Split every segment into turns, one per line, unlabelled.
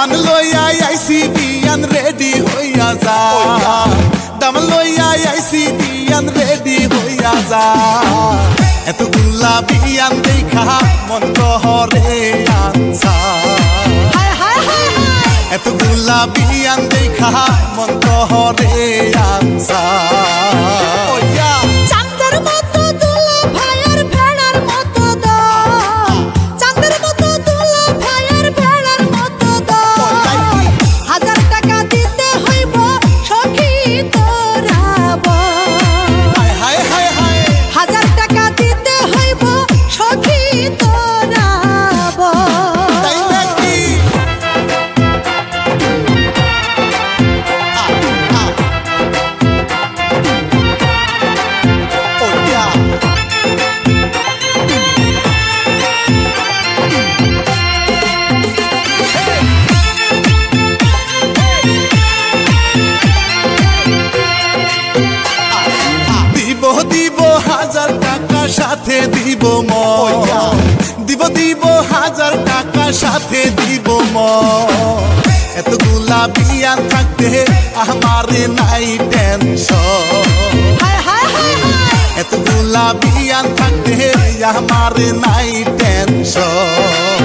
দামান লইয়া আইসি বিয়ান রেডি হইয়া যা দামান লইয়া আইসি বিয়ান রেডি হইয়া যা এতগুলা বিয়ান দেখা মন কহরে আনসা এতগুলা বিয়ান দেখা মন কহরে আনসা
চাঁদের মতো দুলা ভাইয়ের ভেড়ার মতো দাও চাঁদের মতো দুলা ভাইয়ের ভেড়ার মতো দাও 1000 টাকা দিতে হইব সখী তোরাব
হায় হায় হায়
1000 টাকা দিতে হইব সখী তোরাব
তাই নাকি দিব 1000 টাকা সাথে দিব দিব 1000 টাকা সাথে দিব এতগুলা বিয়ান থাকতে আমার নাই টেনশন এতগুলা বিয়ান থাকতে আমার নাই টেনশন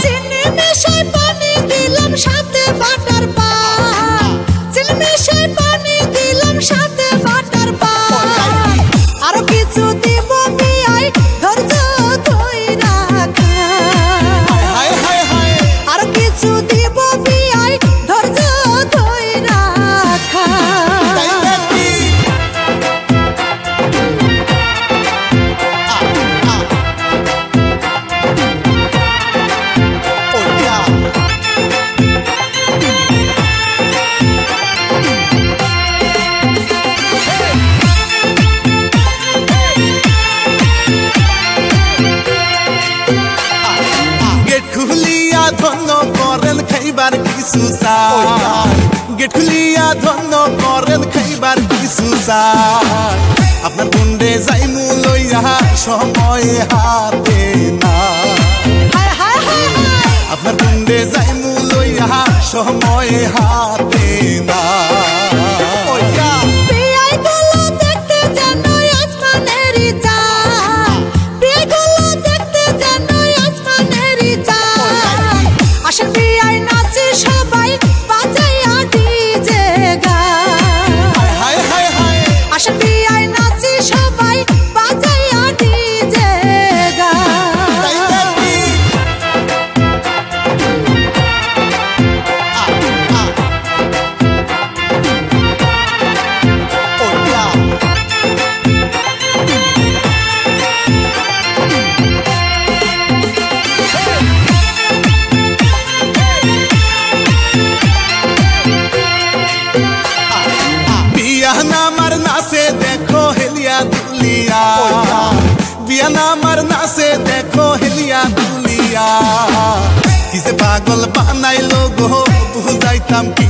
চিনি মিশাই পানি দিলাম সাথে বাটার পান চিনি মিশাই পানি দিলাম সাথে বাটার পান আরো কিছু দিব বিয়াই ধৈর্য ধইরা খা
হায় হায় হায়
আরো কিছু দিব বিয়াই ধৈর্য ধইরা খা
তাই নাকি ধন্য করেন খাইবার কিছু চাই গেট খুলিয়া ধন্য করেন খাইবার কিছু চাই আপনার কুণ্ডে যাইমু লইয়া সময় হাতে না আপনার কুণ্ডে যাইমু লইয়া সময় হাতে না
বিয়াই গুলো দেখতে যেন আসমানেরই চাঁদ বিয়াই গুলো দেখতে যেন আসমানেরই চাঁদ আসেন বিয়াই নাচি সবাই বাজাইয়া ডিজে গান
হায় হায় হায়
আসেন বিয়াই নাচি সবাই বাজাইয়া ডিজে গান
তাই নাকি আমার নাচে দেখো হেলিয়া দুলিয়া বিয়ান আমার নাচে দেখো হেলিয়া দুলিয়া কিসে পাগল বানাইলো গো বুঝাইতাম কি